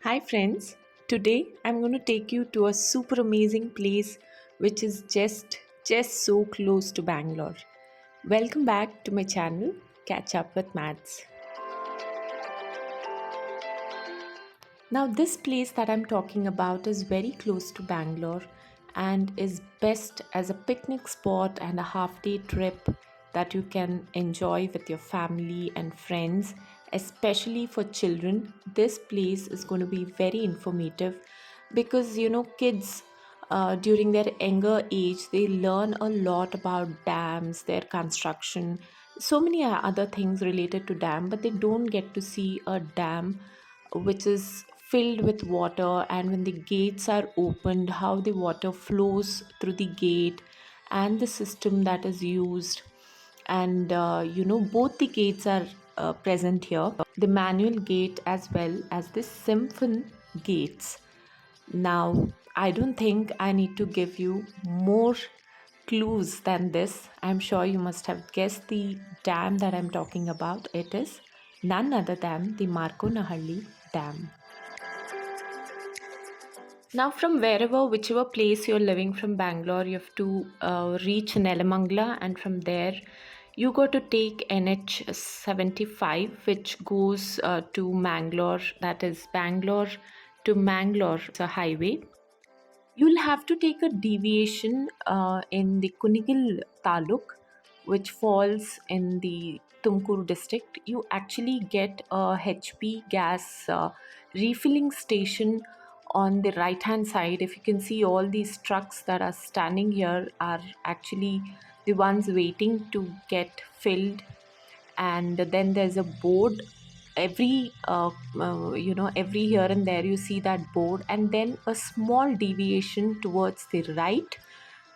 Hi friends, today I'm going to take you to a super amazing place which is just so close to Bangalore. Welcome back to my channel Catch Up with Madz. Now this place that I'm talking about is very close to Bangalore and is best as a picnic spot and a half-day trip that you can enjoy with your family and friends, especially for children. This place is going to be very informative because kids during their younger age they learn a lot about dams, their construction, so many other things related to dam, but they don't get to see a dam which is filled with water, and when the gates are opened, how the water flows through the gate and the system that is used. And both the gates are present here, the manual gate as well as the symphon gates. Now I don't think I need to give you more clues than this. I'm sure you must have guessed the dam that I'm talking about. It is none other than the Markonahalli Dam. Now, from whichever place you're living from Bangalore, you have to reach Nelamangala, and from there, you got to take NH 75, which goes to Mangalore, that is Bangalore to Mangalore, it's a highway. You'll have to take a deviation in the Kunigal Taluk, which falls in the Tumkuru district. You actually get a HP gas refilling station on the right hand side. If you can see, all these trucks that are standing here are actually the ones waiting to get filled. And then there's a board every here and there you see that board, and then a small deviation towards the right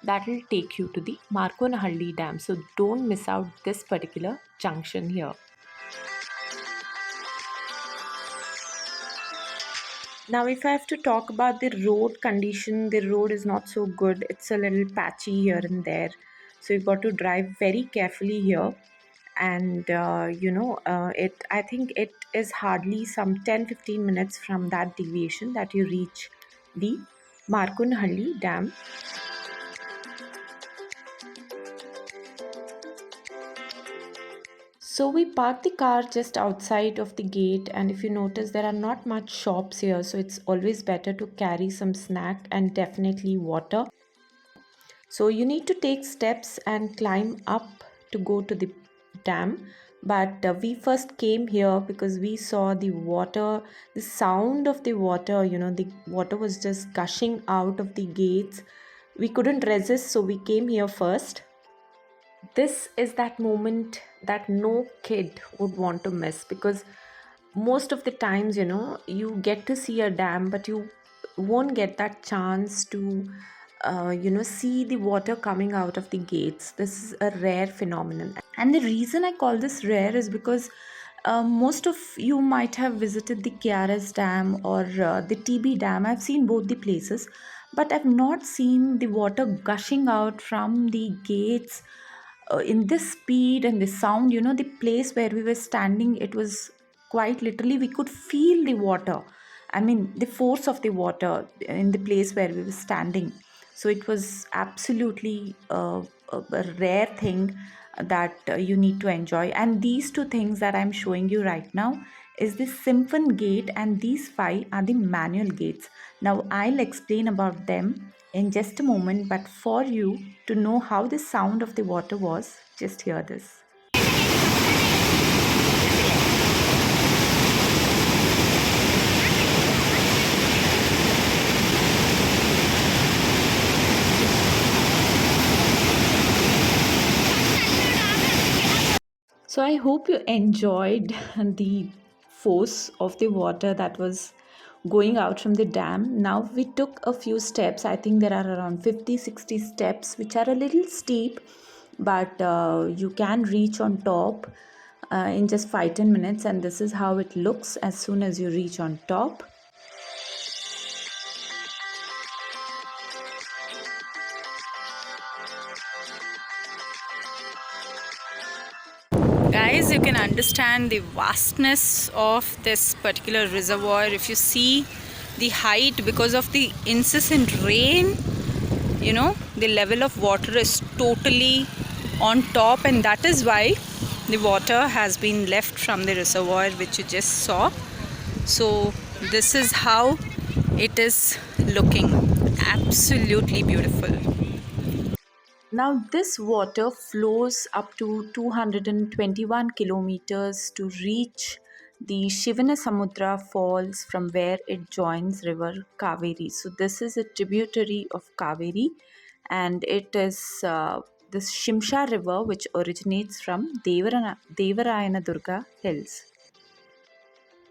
that will take you to the Markonahalli Dam. So don't miss out this particular junction here. Now, if I have to talk about the road condition, the road is not so good. It's a little patchy here and there. So you've got to drive very carefully here. And I think it is hardly some 10-15 minutes from that deviation that you reach the Markonahalli Dam. So we parked the car just outside of the gate, and if you notice, there are not much shops here, so it's always better to carry some snack and definitely water. So you need to take steps and climb up to go to the dam. But we first came here because we saw the water, the sound of the water, the water was just gushing out of the gates. We couldn't resist, so we came here first. This is that moment that no kid would want to miss, because most of the times you get to see a dam, but you won't get that chance to see the water coming out of the gates. This is a rare phenomenon, and the reason I call this rare is because most of you might have visited the KRS dam or the TB dam. I've seen both the places, but I've not seen the water gushing out from the gates in this speed and the sound. The place where we were standing, it was quite literally, we could feel the water. I mean, the force of the water in the place where we were standing. So it was absolutely a rare thing that you need to enjoy. And these two things that I'm showing you right now is the symphon gate, and these five are the manual gates. Now I'll explain about them in just a moment, but for you to know how the sound of the water was, just hear this. So I hope you enjoyed the force of the water that was going out from the dam. Now we took a few steps. I think there are around 50-60 steps, which are a little steep, but you can reach on top in just 5-10 minutes, and this is how it looks as soon as you reach on top. Guys, this, you can understand the vastness of this particular reservoir. If you see the height, because of the incessant rain, the level of water is totally on top, and that is why the water has been left from the reservoir which you just saw. So this is how it is looking. Absolutely beautiful. Now, this water flows up to 221 kilometers to reach the Shivanasamudra Falls from where it joins river Kaveri. So, this is a tributary of Kaveri, and it is this Shimsha river which originates from Devarayana Durga hills.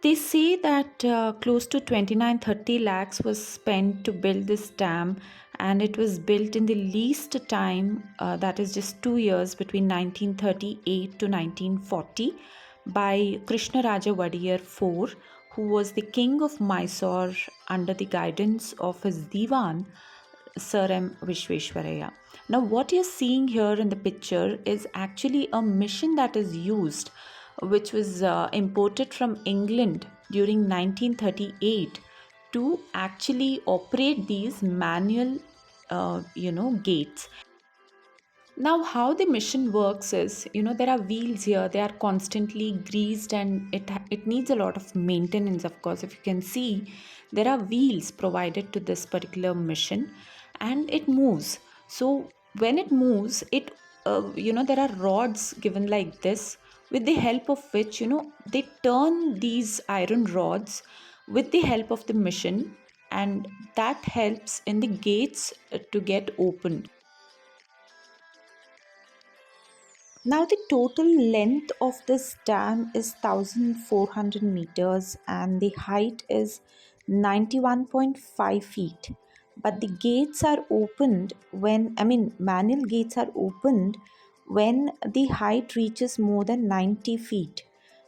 They say that close to 29-30 lakhs was spent to build this dam, and it was built in the least time, that is just 2 years, between 1938 to 1940 by Krishnaraja Vadiyar IV, who was the king of Mysore under the guidance of his Diwan, Sir M. Vishweshwaraya. Now, what you're seeing here in the picture is actually a mission that is used, which was imported from England during 1938 to actually operate these manual, gates. Now, how the mission works is, there are wheels here. They are constantly greased, and it needs a lot of maintenance. Of course, if you can see, there are wheels provided to this particular mission, and it moves. So when it moves, there are rods given like this, with the help of which they turn these iron rods with the help of the mission, and that helps in the gates to get opened. Now, the total length of this dam is 1,400 meters and the height is 91.5 feet. But the gates are opened manual gates are opened when the height reaches more than 90 feet.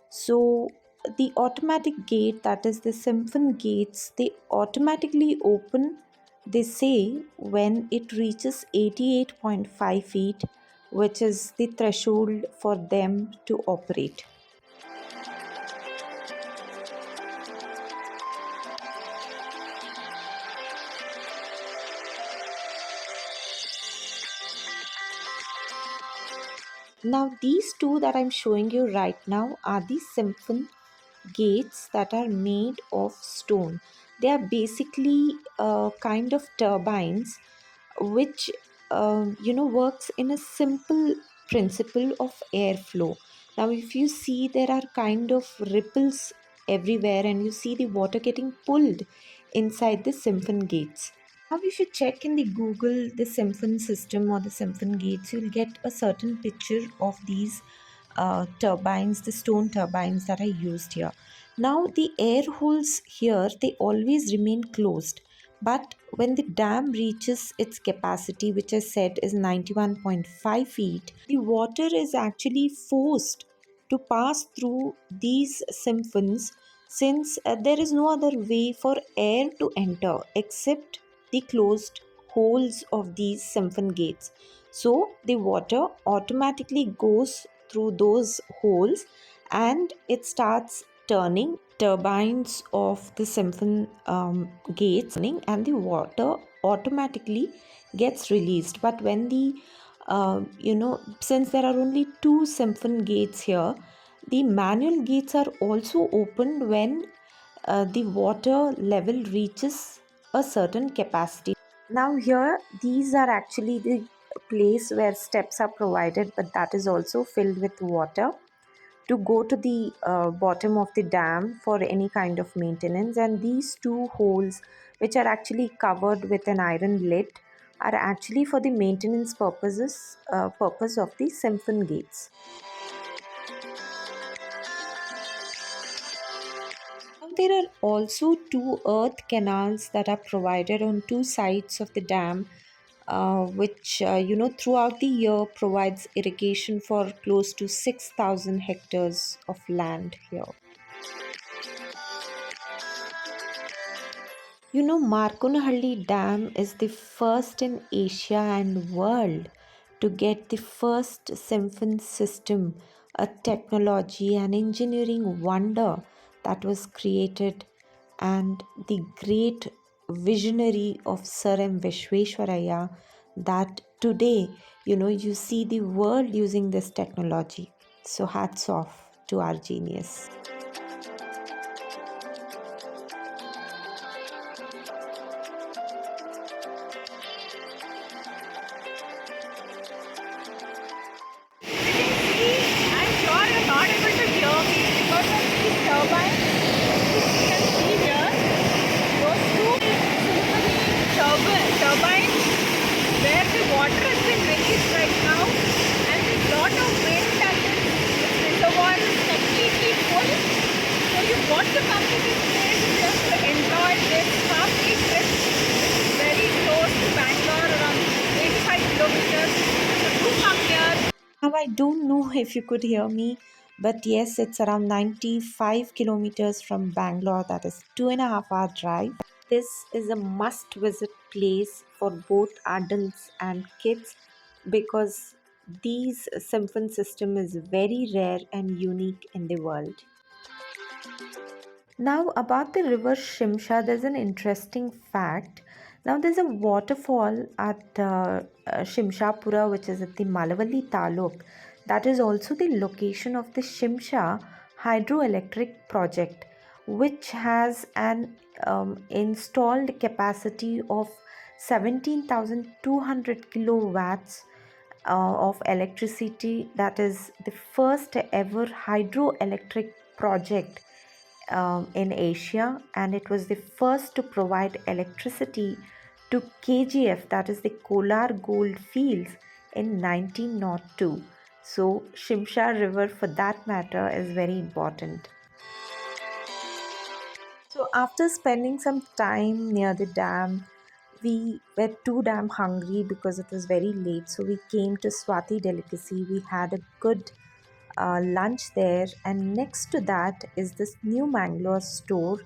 So, the automatic gate, that is the siphon gates, they automatically open, they say, when it reaches 88.5 feet, which is the threshold for them to operate. Now, these two that I'm showing you right now are the siphon gates that are made of stone. They are basically kind of turbines which works in a simple principle of airflow. Now, if you see, there are kind of ripples everywhere, and you see the water getting pulled inside the siphon gates. Now, if you check in the Google the siphon system or the siphon gates, you'll get a certain picture of these turbines, the stone turbines that are used here. Now, the air holes here, they always remain closed, but when the dam reaches its capacity, which I said is 91.5 feet, the water is actually forced to pass through these symphons, since there is no other way for air to enter except the closed holes of these siphon gates. So the water automatically goes through those holes and it starts turning turbines of the siphon gates, and the water automatically gets released. But when the since there are only two siphon gates here, the manual gates are also opened when the water level reaches a certain capacity. Now, here these are actually the place where steps are provided, but that is also filled with water to go to the bottom of the dam for any kind of maintenance. And these two holes, which are actually covered with an iron lid, are actually for the maintenance purpose of the siphon gates. Now, there are also two earth canals that are provided on two sides of the dam, which throughout the year provides irrigation for close to 6,000 hectares of land here. Markonahalli Dam is the first in Asia and world to get the first siphon system a technology and engineering wonder that was created, and the great visionary of Sir M. Vishweshwaraya, that today, you see the world using this technology. So hats off to our genius. I'm sure you're not able to hear me because of these turbines. You can see here those two turbines where the water has been released right now, and there's a lot of wind and this reservoir is completely full. So you've got to come to this place just to enjoy this half-day trip, which is very close to Bangalore, around 85 kilometers. So do come here. Now, I don't know if you could hear me, but yes, it's around 95 kilometers from Bangalore. That is 2.5 hour drive. This is a must visit place for both adults and kids because these symphony system is very rare and unique in the world. Now, about the river Shimsha, there's an interesting fact. Now, there's a waterfall at Shimshapura, which is at the Malavalli Taluk. That is also the location of the Shimsha hydroelectric project, which has an installed capacity of 17,200 kilowatts of electricity. That is the first ever hydroelectric project in Asia, and it was the first to provide electricity to KGF, that is the Kolar Gold Fields, in 1902. So, Shimsha River, for that matter, is very important. So, after spending some time near the dam, we were too damn hungry because it was very late. So, we came to Swati Delicacy. We had a good lunch there, and next to that is this new Mangalore store.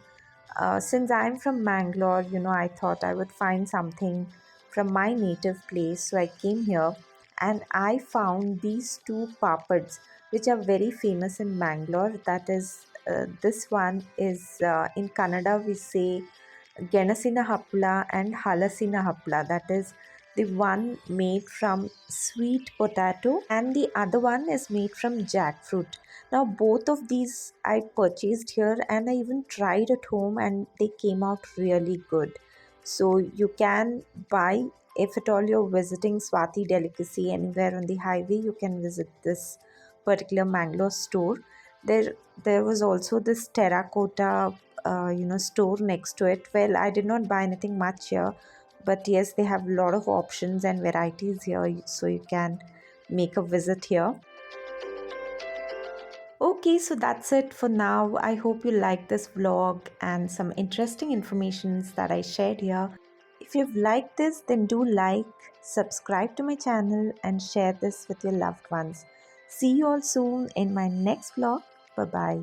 Since I'm from Mangalore, I thought I would find something from my native place, so I came here and I found these two papads, which are very famous in Mangalore. That is, this one is in Kannada we say Genasina Hapla and Halasina Hapla. That is the one made from sweet potato and the other one is made from jackfruit. Now both of these I purchased here and I even tried at home and they came out really good. So you can buy, if at all you're visiting Swati Delicacy anywhere on the highway, you can visit this particular Mangalore store. There was also this terracotta store next to it. Well, I did not buy anything much here, but yes, they have a lot of options and varieties here, so you can make a visit here. Okay, so that's it for now. I hope you liked this vlog and some interesting informations that I shared here. If you've liked this, then do like, subscribe to my channel and share this with your loved ones. See you all soon in my next vlog. Bye bye.